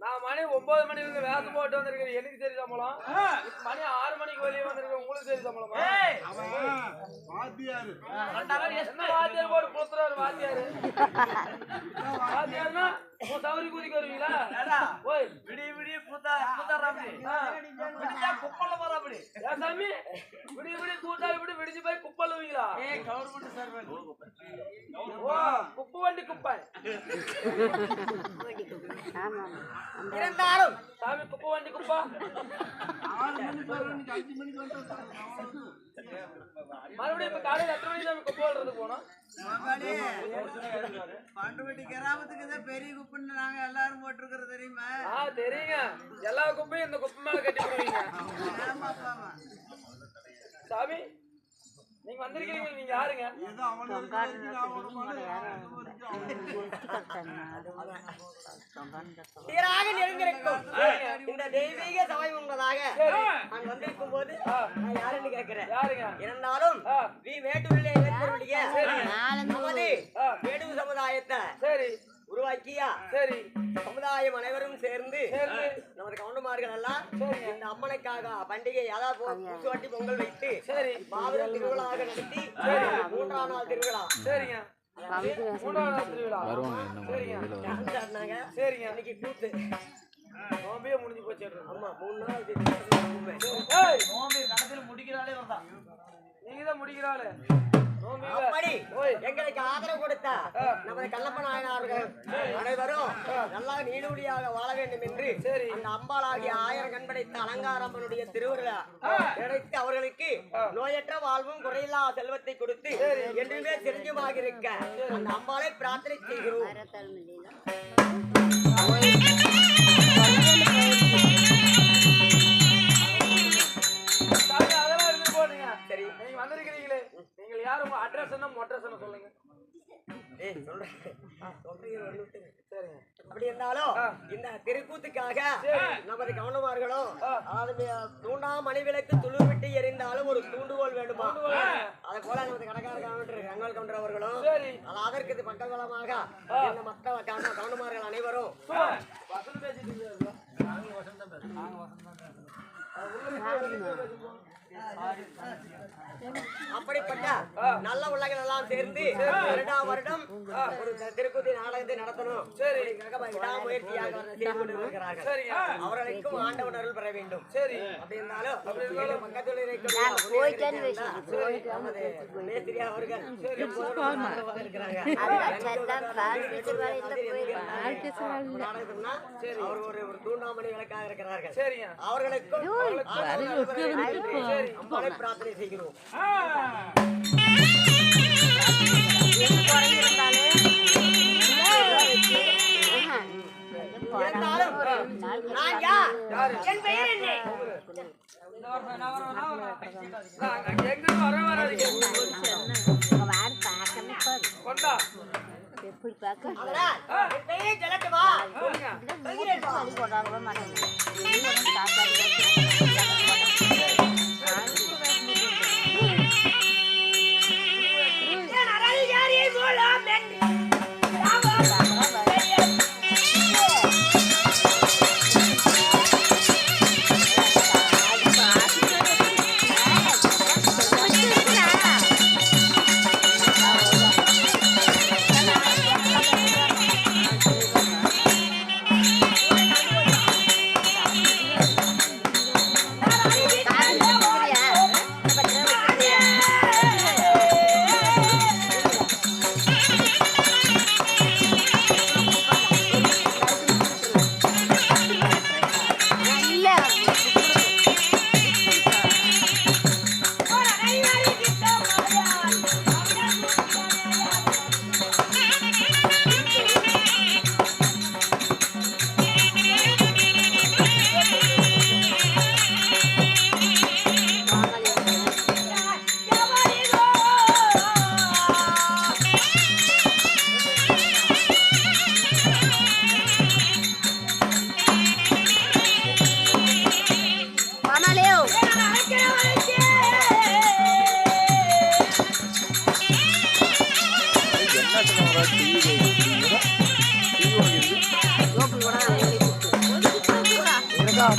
நான் மணி 9 மணிக்கு வேலை போட்டு வந்திருக்கேன். எனக்கு சரி சம்பளம். மணி 6 மணிக்கு வெளியே வந்திருக்கேன். உங்களுக்கு சரி சம்பளமா? என்ன வாத்தியார் போட்டு புத்துறாரு வாத்தியாரு? வாத்தியார்னா சௌரி குதிக்க வருவீங்களா? ஓய் விடிய விடிய கூத்தாராப்படி குப்பல்ல போறாப்படி. ஏன் சாமி விடிய விடிய கூட்டாரி விடி விடிஞ்சு போய் குப்பல் வைங்களா? Government servant. ஓ குப்பு வண்டி குப்பை இருந்தாலும் சாமி குப்பை வண்டி குப்பா. மறுபடியும் இப்ப காலையில எத்தனை மணிக்கு சாமி குப்பை வளர்றதுக்கு போனோம்? பண்டுவட்டி கிராமத்துக்கு பெரிய குப்பைன்னு நாங்க எல்லாரும் போட்டிருக்கிறது தெரியுமா? தெரியுங்க. எல்லா குப்பையும் இந்த குப்பை மேல கட்டி போடுவீங்க. சாமி நீங்க வந்திருக்கீங்க. நீங்க யாருங்க? இந்த தெய்வீக சபை உண்பதாக நான் வந்திருக்கும் போது நான் யாருன்னு கேட்கிறேன். இருந்தாலும் வேட்டூரிலே நமது வேடு சமுதாயத்தை உருவாக்கியா சமுதாயம் அனைவரும் சேர்ந்து நமது கவுண்டமார்கள் எல்லாம் இந்த அம்மனுக்காக பண்டிகை அதாவது பூசுவாட்டி பொங்கல் வைத்து மாபெரும் திருவிழாக நடத்தி 3ஆம் நாள் திருவிழா. சரிங்க 3ஆம் நாள் திருவிழா. சரிங்க இன்னைக்கு கூத்து நோம்பியே முடிஞ்சு போச்சு. ஆமா 3 நாள் நோம்பி நடத்தில முடிக்கிறாளே வரதா. நீங்க தான் முடிக்கிறாளே. அப்படி எங்களுக்கு ஆதரவு கொடுத்த நமது கல்லப்ப நாயனார்கள் அனைவரும் நல்லா நீடுடியாக வாழ வேண்டும் என்று அந்த அம்பாளாகிய 1000 கண் படைத்த அலங்காரம்மனுடைய திருவிழா நினைத்து அவர்களுக்கு நோயற்ற வாழ்வும் குறையில்லா செல்வத்தை கொடுத்து என்றுமே தெரிஞ்சுமாக இருக்க அந்த அம்பாளை பிரார்த்தனை செய்கிறோம். சரி நீங்க வந்திருக்கிறீங்களே, நீங்கள் யார்? உங்க அட்ரஸ் என்ன அட்ரஸ் என்ன சொல்லுங்க. அப்படி இருந்தாலும் இந்த திருக்கூத்துக்காக நமது கவுண்டமார்களும் அதாவது 3ஆம் மணி விளக்கு துளிர் விட்டு எரிந்தாலும் ஒரு தூண்டுகோல் வேண்டுமா? அதை போல நமது கணக்கார கங்கல் கவுண்டர் அவர்களும் அதற்கு பக்கபலமாக இந்த மற்ற கவுண்டமார்கள் அனைவரும் அப்படிப்பட்ட நல்ல உள்ளங்கள் எல்லாம் சேர்ந்து 2ஆம் வருடம் ஒரு திருக்கூத்தி நாடகத்தை நடத்தணும். விடாமுயற்சியாக அவர்களுக்கும் ஆண்டவன் அருள் பெற வேண்டும். சரி அப்படி இருந்தாலும் பக்கத்தில் மேஸ்திரி அவர்கள் நாடகம்னா அவர் ஒரு தூண்டாமணி விளக்காக இருக்கிறார்கள். சரிங்க அவர்களுக்கும் அம்பாளை பிரார்த்தனை செய்கிறோம். நான் யார்? என் பெயர் என்ன?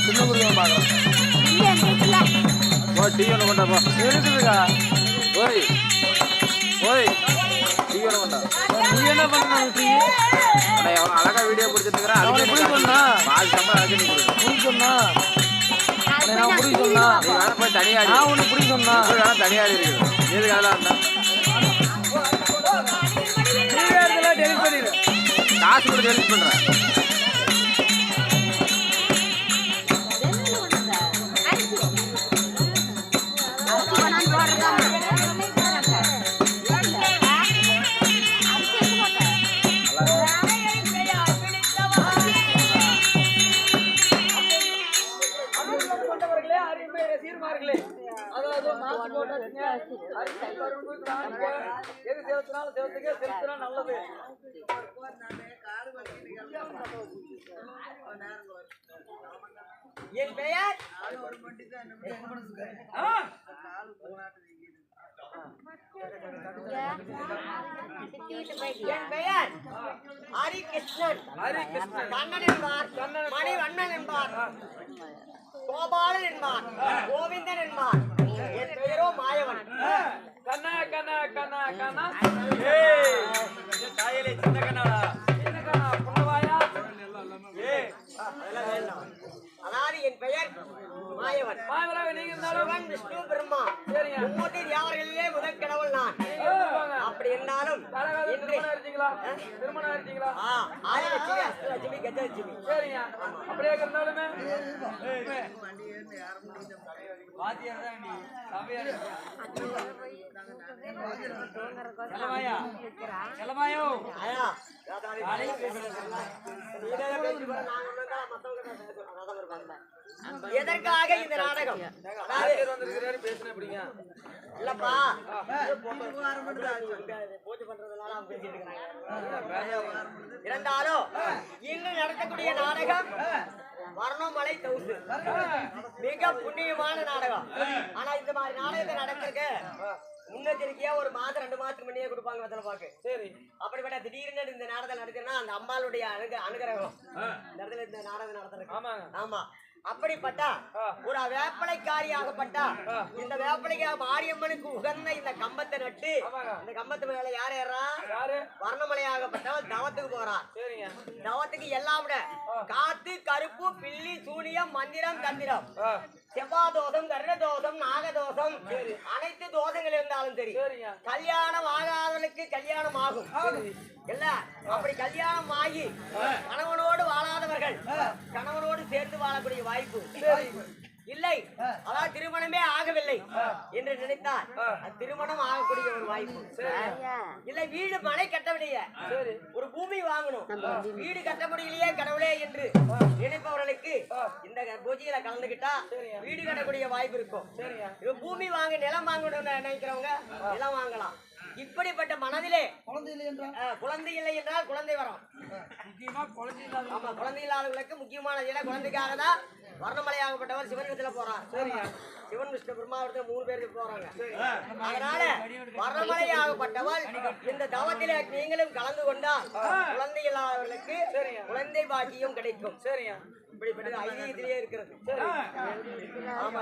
சின்ன குருவி பாக்குறேன் டீ ஒன்று கொண்டாப்பா இருக்குதுக்கா ஓய் ஓய் டீ ஒன்று கொண்டா நீ என்ன பண்ண டீ அண்ணா எவ்வளோ அழகா வீடியோ பிடிச்சிருக்கிறேன் அவனை அதுக்கு புடி சொன்னா பால் சம்பளம் அதுக்கு நீ கொடுக்கணும் புடி சொன்னா நான் புடி சொன்னா நீ வேணா போய் தனியாடி நான் உனக்கு புடி சொன்னா வேணா தனியாடி இருக்குது எதுக்கு அதெல்லாம் இருந்தா டெலிட் பண்ணிடு காசு கூட டெலிட் பண்றேன் நல்லது என் பெயர் என் பெயர் ஹரிகிருஷ்ணன் கண்ணன் என்பார் மணிவண்ணன் என்பார் கோபாலன் என்பார் கோவிந்தன் என்பார் என் பெயரோ மாயவன் கண்ணா கண்ணா கண்ணா கண்ணா தாயிலே சின்ன கண்ணாடா என்ன கண்ணா புண்ணவாயா அதெல்லாம் வேண்டாம். அதாவது என் பெயர் மாயவன் மாயவராக நீங்க இருந்தாலும் சிவன் விஷ்ணு பிரம்மா சரிங்க மும்மூர்த்தி தேவர்களிலே முதல் கடவுள் நான் அப்படி இருந்தாலும் இன்று திருமணம் ஆயிடுச்சிங்களா ஆதிலட்சுமி அஷ்டலட்சுமி கஜலட்சுமி சரிங்க அப்படியே இருந்தாலுமே ஆயா நீதான் பேசி போற, நான் ஒண்ணுதான் மத்தவங்க தான் பேசணும். அதான் ஒரு பண்பு. எதற்காக இந்த நாடகம் பேசுன எப்படிங்க இல்லப்பா பூஜை பண்றதுனால அவங்க பேசிட்டு இருக்காங்க. இருந்தாலும் இன்று நடத்தக்கூடிய நாடகம் வர்ணமலை தவுசு மிக புண்ணியமான நாடகம். ஆனா இந்த மாதிரி நாடகத்தை நடத்திருக்க முன்னெச்சரிக்கையா ஒரு மாதம் 2 மாதத்துக்கு முன்னே கொடுப்பாங்க வெத்தலை பாக்கு. சரி அப்படிப்பட்ட திடீர்னு இந்த நாடகம் நடத்தினா அந்த அம்பாளுடைய அனுகிரகம் இந்த இடத்துல இந்த நாடகம் நடத்துறதுக்கு. ஆமாங்க ஆமா அப்படிப்பட்ட ஒரு வேப்பலைக்காரியாகப்பட்டா இந்த வேப்பலைக்கா மாரியம்மனுக்கு உகந்த இந்த கம்பத்தை நட்டு இந்த கம்பத்து மேல யார் ஏறா வர்ணமலையாகப்பட்டவள் தவத்துக்கு போறான். தவத்துக்கு எல்லாம் விட காத்து கருப்பு பில்லி சூனியம் மந்திரம் தந்திரம் செவ்வாய் தோஷம் கருட தோஷம் நாகதோஷம் அனைத்து தோஷங்கள் இருந்தாலும் சரி கல்யாணம் ஆகாதவர்களுக்கு கல்யாணம் ஆகும் இல்ல. அப்படி கல்யாணம் ஆகி கணவனோடு வாழாதவர்கள் கணவனோடு சேர்ந்து வாழக்கூடிய வாய்ப்பு இல்லை. அதாவது திருமணமே ஆகவில்லை என்று நினைத்தால் திருமணம் ஆகக்கூடிய ஒரு வாய்ப்பு இல்லை. வீடு மனை கட்டவில்லையே ஒரு பூமி வாங்கணும், வீடு கட்ட முடியலையே கடவுளே என்று நினைப்பவர்களுக்கு இந்த பூஜையில கலந்துகிட்டா வீடு கட்டக்கூடிய வாய்ப்பு இருக்கும். பூமி வாங்க நிலம் வாங்கணும்னு நினைக்கிறவங்க நிலம் வாங்கலாம். இப்படிப்பட்ட மனதிலே குழந்தை இல்லை என்றால் குழந்தை வரும். ஆமா, குழந்தை இல்லாதவர்களுக்கு முக்கியமான குழந்தைக்காக தான் வர்ணமலையாகப்பட்டவர் சிவனிடத்துல போறார். சிவன் விஷ்ணு பிரம்மாவிடத்துல 3 பேருக்கு போறாங்க. அதனால வர்ணமலையாகப்பட்டவள் இந்த தவத்திலே நீங்களும் கலந்து கொண்டால் குழந்தை இல்லாதவர்களுக்கு குழந்தை பாக்கியம் கிடைக்கும். இப்படிப்பட்டது ஐதீகத்திலேயே இருக்கிறது. ஆமா,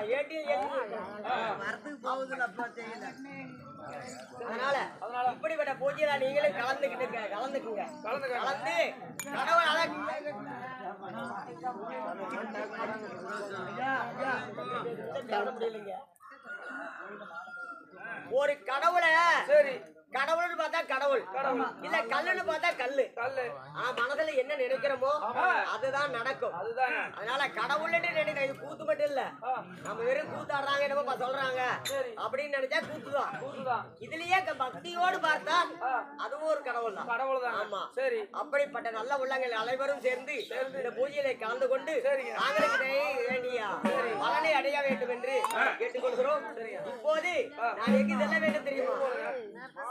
அதனால இப்படிப்பட்ட பூஜையில நீங்களும் கலந்துக்குங்க. கலந்து கடவுள் ஒரு கடவுளை கடவுள்னு பார்த்தா கடவுள் இல்ல கல்லுன்னு பார்த்தா கல்லு. மனசுல என்ன நினைக்கிறோமோ அதுதான் நடக்கும். அதனால கடவுள்னு நினைக்கிற இது கூத்து மட்டும் இல்ல. நம்ம வெறும் கூத்தாடுறாங்க என்னமோ சொல்றாங்க அப்படின்னு நினைச்சா கூத்துதான். இதுலயே பக்தியோடு பார்த்தா அதுவும் ஒரு கடவுள் தான். ஆமா, சரி. அப்படிப்பட்ட நல்ல உள்ளங்கள் அனைவரும் சேர்ந்து இந்த பூஜையில கலந்து கொண்டு நாங்களுக்கு வேண்டிய பலனை அடைய வேண்டும் என்று கேட்டுக்கொள்கிறோம். இப்போது நான் எங்கு செல்ல வேண்டும் தெரியுமா?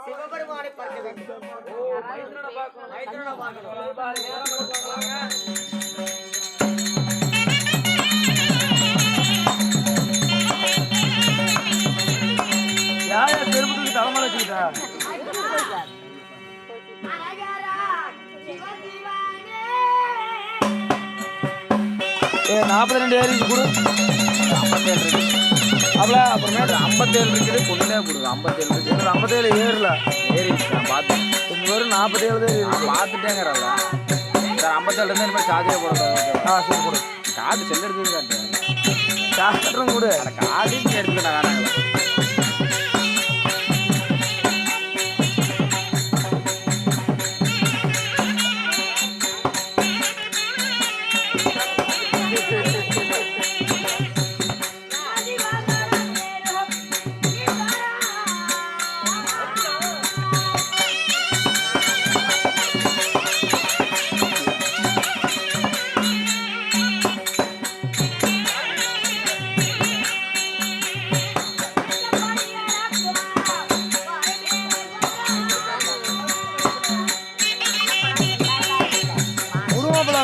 சிவபெருமானை பார்க்க வேண்டும். மைத்ரனை பார்க்கணும். யார் பெருமத்துக்கு தலைமலை வச்சுக்கிட்டா 42 ஏறி கொடு. 57 இருக்கு. அவ்வளோ அப்புறமேட்டு 57 இருக்குது. கொண்டே கொடுங்க. 57 இருக்கு. 57 ஏறல. ஏறிடுச்சு. நான் பார்த்தேன். கொஞ்சம் வரும் 47 தான் ஏறி. நான் பார்த்துட்டேங்கிறல்ல. சார் 57 இருந்து இனிமேல் சார்ஜே போடுறது. சரி கொடு. கார்டு செல் எடுத்து காட்டுறேன். காட்டுறேன் கொடு. கார்டு எடுத்துக்கிட்டேன் வேணாங்களா.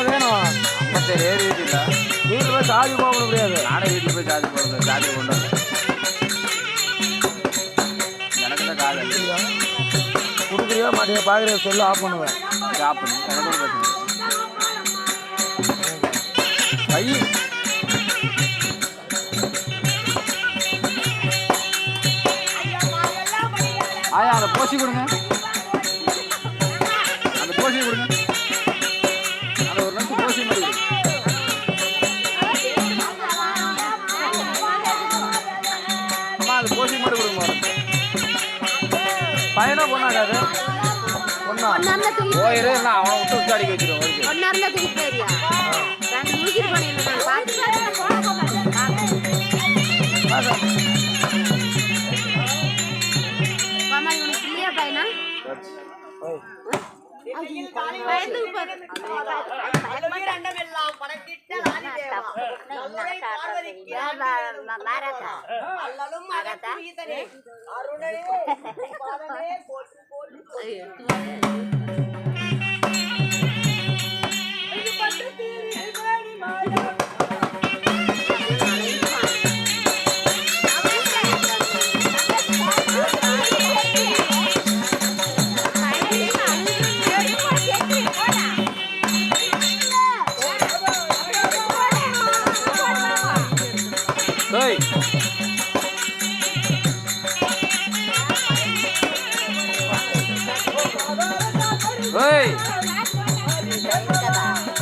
வேணும் 57 ஏறிட்டு இல்லை. வீட்டில் போய் சார்ஜ் போக முடியாது. நானே வீட்டில் போய் சார்ஜ் போடுறது. சார்ஜ் கொண்டு வரேன். எனக்கு தான் கால் அடிக்கலையா. கொடுக்குறியா மாட்டியா பார்க்குறியா சொல்லு ஆஃப் பண்ணுவேன். ஆஃப் பண்ணு. எனக்கு ஒரு பிரச்சனை ஐ ஆயா அந்த போசி கொடுங்க. அந்த போசி கொடுங்க. அந்த ஒரு நிமிஷம் போசி மாதிரி கொடுங்க. அம்மா அது போசி மட்டும் கொடுங்க. பையனா பொண்ணாக்காது பொண்ணா போயிரு இல்லை அவனை விட்டு அடிக்க வச்சிருவோம்.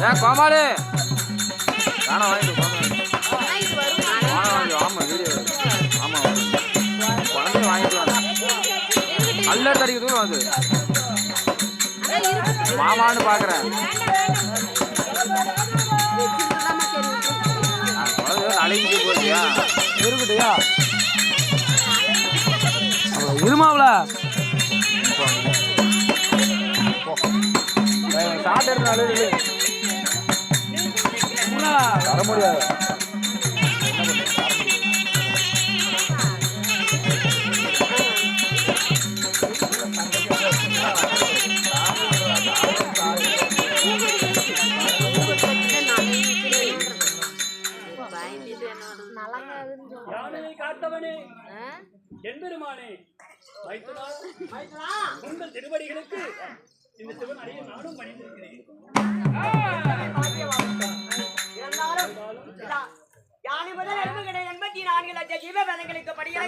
ஏன் கோமாளு தானே வாங்கிட்டு ஆமாம் வீடியோ ஆமாம் குழந்தைய வாங்கிட்டு வாங்க. நல்ல தடிக்கிறதும் வாங்க. மாமான்னு பார்க்குறேன். குழந்தைய நாளைக்கு போறியா இருக்கட்டையா இருமாவள சாப்பிட்டு எடுத்து தர முடியாது. காத்தவனே என்பெருமானே உங்கள் திருவடிகளுக்கு இந்த சிவனடியை நானும் பணிந்திருக்கிறேன். யானை முதல் 84 லட்சம் ஜீவவேதங்களுக்கு படியாக